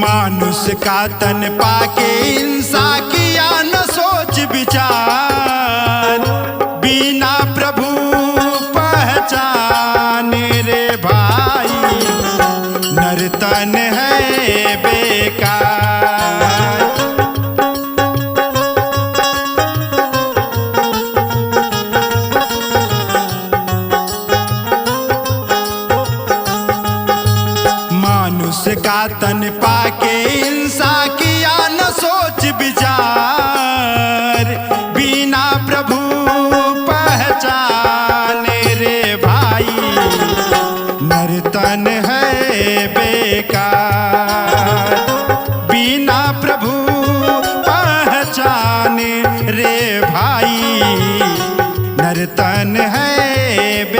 मानुष का तन पाके हिंसा किया न सोच विचार, बिना प्रभु पहचाने रे भाई नर तन है बेकार। मानुष का तन पाके हिंसा किया न सोच विचार, बिना प्रभु पहचाने रे भाई नर तन है बेकार। बिना प्रभु पहचाने रे भाई नर तन है बेकार।